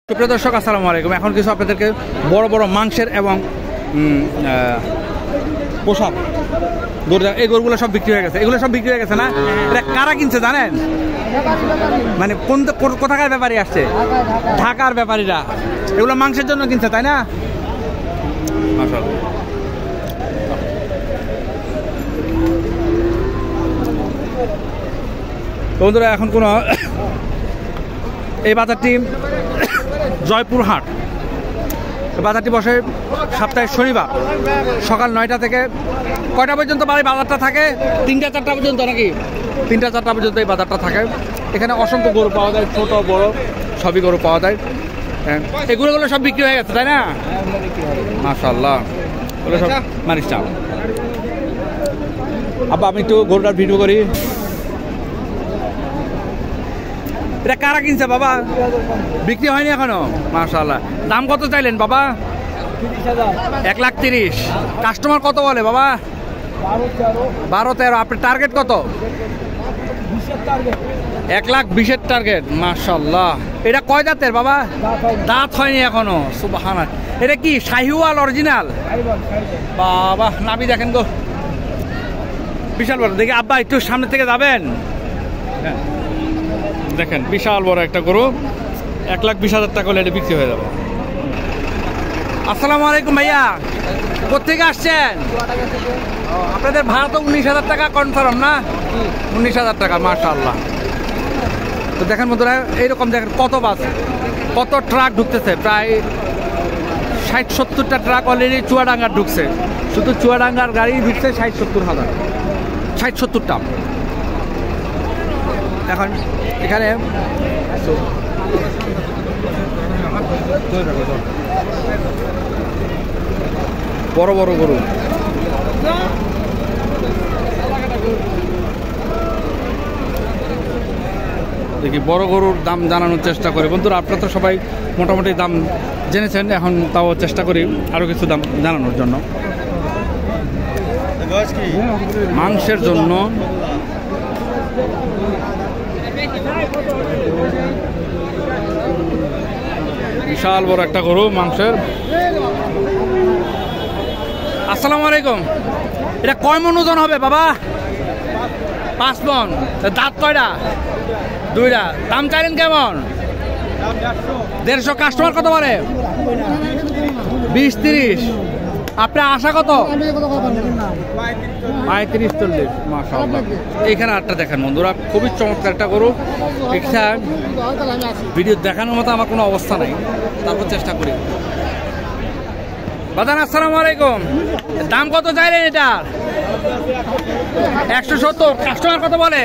সুপ্রিয় দর্শক আসসালামু আলাইকুম। এখন কিছু আপনাদেরকে বড় বড় মাংসের এবং পোশাক এই গরুগুলো সব বিক্রি হয়ে গেছে। এগুলো সব বিক্রি হয়ে গেছে না? এটা কারা কিনছে জানেন? মানে কোথাকার ব্যাপারী আসছে? ঢাকার ব্যাপারীরা এগুলো মাংসের জন্য কিনছে, তাই না? মাশাআল্লাহ। বন্ধুরা, এখন কোনো এই বাজারটি জয়পুরহাট। বাজারটি বসে সপ্তাহে শনিবার সকাল 9টা থেকে কয়টা পর্যন্ত বাজারটা থাকে? 3টা-4টা পর্যন্ত, নাকি 3টা-4টা পর্যন্ত এই বাজারটা থাকে। এখানে অসংখ্য গরু পাওয়া যায়, ছোট বড় সবই গরু পাওয়া যায়। এই গরুগুলো সব বিক্রি হয়ে গেছে, তাই না? মাশাআল্লাহ, ওগুলো সব মানিস চাও। আব্বা, আমি একটু গরুটার ভিডিও করি। এটা কারা কিনছে বাবা? বিক্রি হয়নি এখনো? মাশাআল্লাহ। দাম কত চাইলেন বাবা? 1,30,000। কাস্টমার কত বলে বাবা? 12-13। আপনার টার্গেট কত? 1,20,000 টার্গেট। মাশাআল্লাহ। এটা কয় দাঁতের বাবা? দাঁত হয়নি এখনো। সুবহানাল্লাহ। এটা কি শাহিওয়াল অরিজিনাল? বাবা, নাভি দেখেন গো, বিশাল বড়। দেখি আব্বা, একটু সামনে থেকে যাবেন। হ্যাঁ, দেখেন বিশাল বড় একটা গরু। 1,20,000 টাকা হলে এটা বিক্রি হয়ে যাবে। আসসালামু আলাইকুম ভাইয়া, কোথেকে আসছেন? আপনাদের ভাড়া তো 19,000 টাকা কনফার্ম না? 19,000 টাকা। মাশাআল্লাহ। তো দেখেন বন্ধুরা, এইরকম দেখেন কত বাস, কত ট্রাক ঢুকতেছে। প্রায় 60-70টা ট্রাক অলরেডি চুয়াডাঙ্গার ঢুকছে। শুধু চুয়াডাঙ্গার গাড়ি ঢুকছে 60-70 60-70টা। এখন এখানে বড় বড় গরু, দেখি বড় গরুর দাম জানানোর চেষ্টা করি। বন্ধুরা, আপনারা তো সবাই মোটামুটি দাম জেনেছেন, এখন তাও চেষ্টা করি আরও কিছু দাম জানানোর জন্য। মাংসের জন্য বিশাল বড় একটা গরু মাংসের। আসসালামু আলাইকুম। এটা কয় মণ ওজন হবে বাবা? 5 মণ। দাঁত কয়টা? 2টা। দাম চাইলেন কেমন? 150। কাস্টমার কত বলে? 20-30। আপনার আশা কত? 35-40। মাশাআল্লাহ। এইখানে আটটা দেখেন বন্ধুরা, খুবই চমৎকার একটা গরু। এটা ভিডিও দেখানোর মতো আমার কোনো অবস্থা নাই, তারপর চেষ্টা করি। বাদান, আসসালামু আলাইকুম। দাম কত চাইলেন এটা? 170। কাস্টমার কত বলে?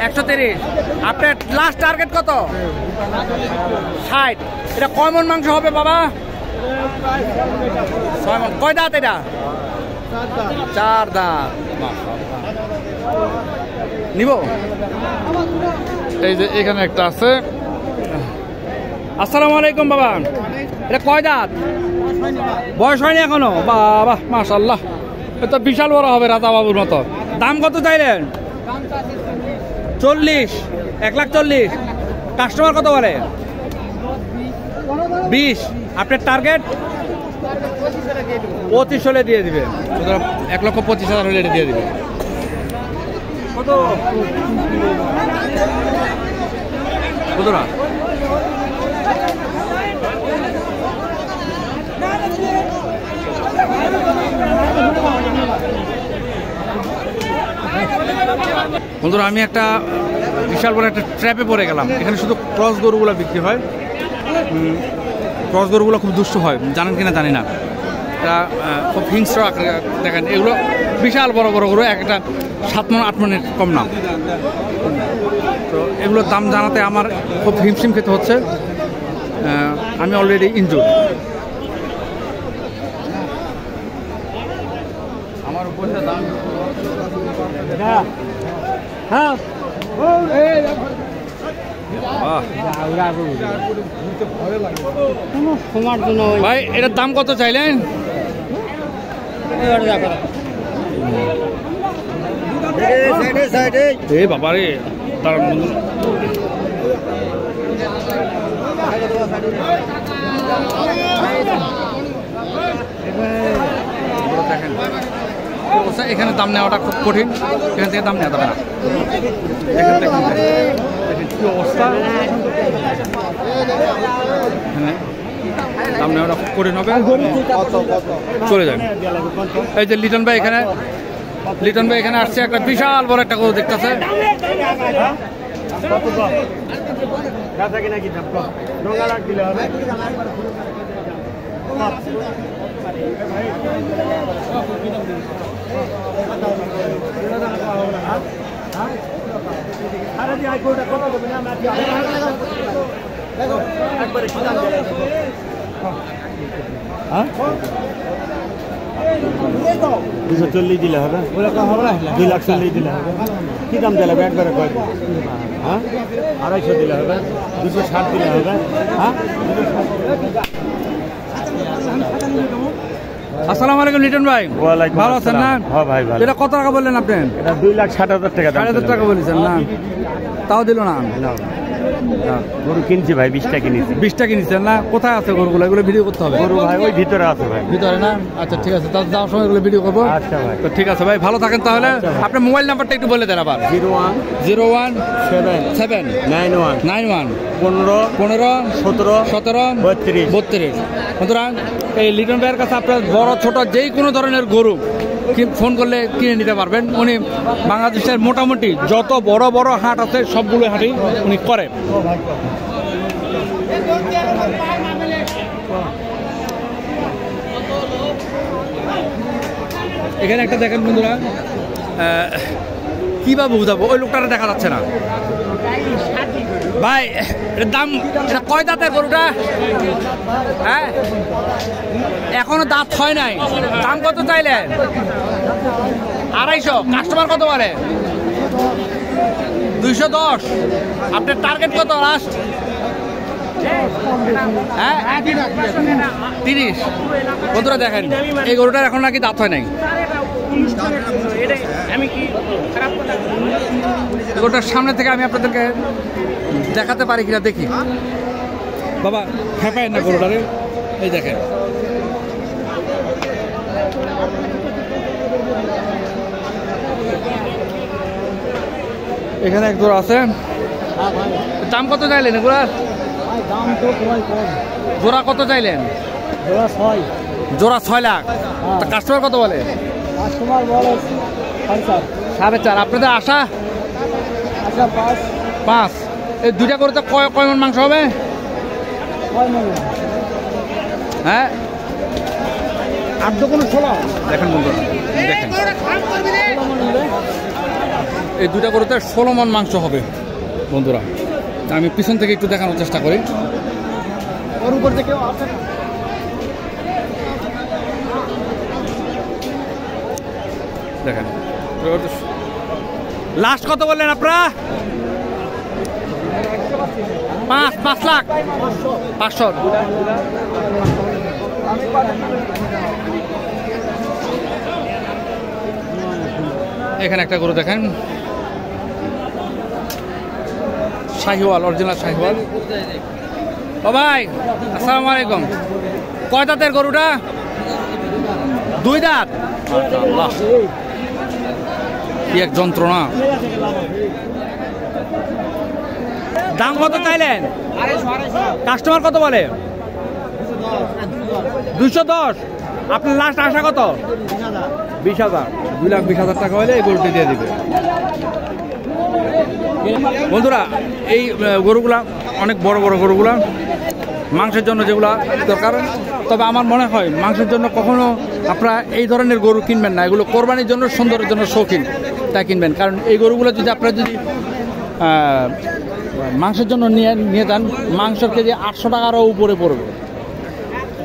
130। আপনার লাস্ট টার্গেট কত? 60। এটা কয় মণ মাংস হবে বাবা? 6 মণ। কয় দাঁত এটা? 4 দাঁত। নিব। এই যে এখানে একটা আছে। আসসালামু আলাইকুম বাবা, এটা কয় দাঁত? বয়স হয়নি এখনো? বাবা, মাশাআল্লাহ। এটা বিশাল বড় হবে, রাজা বাবুর মতো। দাম কত চাইলেন? 40। 1,40,000। কাস্টমার কত বলে? 20। আপনার টার্গেট? 25 হলে দিয়ে দিবে। 1,25,000 হলে এটা দিয়ে দিবে। কত বন্ধুরা, বন্ধুরা, আমি একটা বিশাল বড় একটা ট্র্যাপে পড়ে গেলাম। এখানে শুধু ক্রস গরুগুলো বিক্রি হয়। ক্রস গরুগুলো খুব দুষ্ট হয়, জানেন কিনা জানি না। এটা খুব হিংস্র আকারে। দেখেন এগুলো বিশাল বড় বড় গরু, একটা 7 মণ 8 মণের কম না। তো এগুলোর দাম জানাতে আমার খুব হিমশিম খেতে হচ্ছে। আমি অলরেডি ইনজুর। আমার উপরে দাম ভাই, এটার দাম কত চাইলেন? বাবা রে, দেখেন এখানে দাম নেওয়াটা খুব কঠিন, এখান থেকে দাম নেওয়া যাবে না। দেখেন কি অবস্থা, এখানে দাম নেওয়াটা খুব কঠিন হবে, চলে যান। এই যে লিটন ভাই এখানে আসছে, একটা বিশাল বড় একটা গরু দেখতেছে। দুশো 40 দিলে হবে, 240 দিলে হবে। কি দাম দিলে হবে একবারে কয়? হ্যাঁ 250 দিলে হবে, 260 দিলে হবে। হ্যাঁ আসসালামু আলাইকুম লিটন ভাই, ভালো আছেন না? হ্যাঁ ভাই ভালো। এটা কত টাকা বললেন আপনি? এটা 2,60,000 টাকা। 60,000 টাকা বলেছেন না, তাও দিল না। গরু কিনছি ভাই, 20টা কিনেছি। 20টা কিনেছেন না? কোথায় আছে গরুগুলো? এগুলো ভিডিও করতে হবে। গরু ভাই ওই ভিতরে আছে ভাই। ভিতরে না? আচ্ছা ঠিক আছে, তাহলে যাওয়ার সময় এগুলো ভিডিও করবো। আচ্ছা ভাই, তো ঠিক আছে ভাই, ভালো থাকেন তাহলে। আপনার মোবাইল নাম্বারটা একটু বলে দেন আবার। 01 91 15 17 32। সুতরাং এই লিটন ভাইয়ের কাছে আপনার বড় ছোট যেই কোনো ধরনের গরু ফোন করলে কিনে নিতে পারবেন। উনি বাংলাদেশের মোটামুটি যত বড় বড় হাট আছে সবগুলো হাটই উনি করে। এখানে একটা দেখেন বন্ধুরা, কিভাবে বুঝাবো, ওই লোকটা দেখা যাচ্ছে না ভাই। এর দাম, এটা কয় দাঁতের গরুটা? হ্যাঁ এখনো দাঁত হয় নাই। দাম কত চাইলেন? 250। কাস্টমার কত বলে? 210। আপনার টার্গেট কত লাস্ট? হ্যাঁ 30। বন্ধুরা দেখেন এই গরুটার এখন নাকি দাঁত হয় নাই। গরুটার সামনে থেকে আমি আপনাদেরকে দেখাতে পারি কিনা দেখি। বাবা খেপায় না গরুটারে, এই দেখেন। এখানে এক জোড়া আছে। দাম কত চাইলেন এগুলার? জোড়া কত চাইলেন? জোড়া 6 লাখ। কাস্টমার কত বলে? 4.5। আপনাদের আশা 5। এই দুইটা করে তো কয় মণ মাংস হবে? হ্যাঁ 8 কোনো 16। দেখেন বন্ধুরা, দেখেন এই দুইটা করে তো 16 মণ মাংস হবে বন্ধুরা। আমি পিছন থেকে একটু দেখানোর চেষ্টা করি। ওর উপর থেকে দেখেন লাস্ট কত বললেন আপনারা? 5 লাখ 500। এখানে একটা গরু দেখেন, শাহিওয়াল, অরিজিনাল শাহিওয়াল। ও ভাই আসসালামু আলাইকুম, কয় দাঁতের গরুটা? 2 দাঁত। আল্লাহ কি এক যন্ত্রণা। দাম কত চাইলেন? কাস্টমার কত বলে? 210। আপনার লাস্ট আশা কত? 20,000। 2,20,000 টাকা হলে এই গরুটি দিয়ে দিবে। বন্ধুরা এই গরুগুলা অনেক বড় বড় গরুগুলা মাংসের জন্য যেগুলা দরকার। তবে আমার মনে হয় মাংসের জন্য কখনো আপনারা এই ধরনের গরু কিনবেন না। এগুলো কোরবানির জন্য, সুন্দরের জন্য শৌখিন, তাই কিনবেন। কারণ এই গরুগুলো যদি আপনারা যদি মাংসের জন্য নিয়ে যান, মাংসের কেজি 800 টাকারও উপরে পড়বে।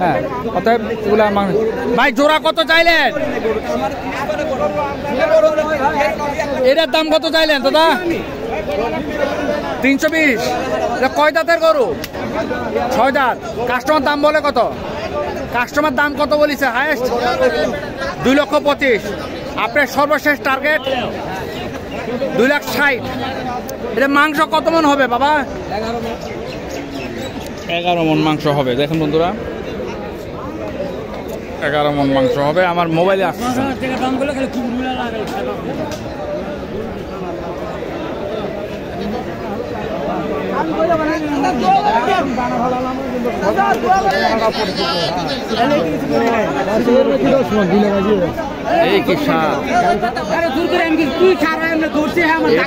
হ্যাঁ অতএব এগুলা ভাই জোড়া কত চাইলেন? এটার দাম কত চাইলেন দাদা? 320। কয় দাঁতের গরু? 6 দাঁত। কাস্টমার দাম বলে কত? কাস্টমার দাম কত বলেছে হাইয়েস্ট? 2,25,000। আপনার সর্বশেষ টার্গেট 2,60,000। এটা মাংস কত মন হবে বাবা? 11 মণ মাংস হবে। দেখেন বন্ধুরা, 11 মণ মাংস হবে। আমার মোবাইলে আসছে এই কি স্বাদ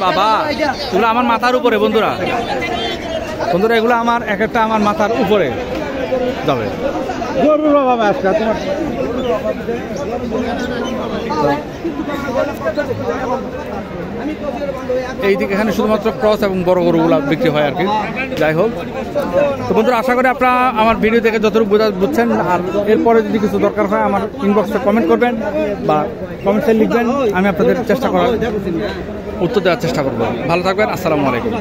বাবা, এগুলো আমার মাথার উপরে বন্ধুরা, বন্ধুরা এগুলো আমার এক একটা আমার মাথার উপরে যাবে। এইদিকে এখানে শুধুমাত্র ক্রস এবং বড় গরুগুলা বিক্রি হয় আর কি। যাই হোক, তো বন্ধুরা আশা করি আপনারা আমার ভিডিও দেখে যতটুকু বুঝছেন। আর এরপরে যদি কিছু দরকার হয় আমার ইনবক্সে কমেন্ট করবেন বা কমেন্টসে লিখবেন, আমি আপনাদের চেষ্টা করার উত্তর দেওয়ার চেষ্টা করবো। ভালো থাকবেন, আসসালামু আলাইকুম।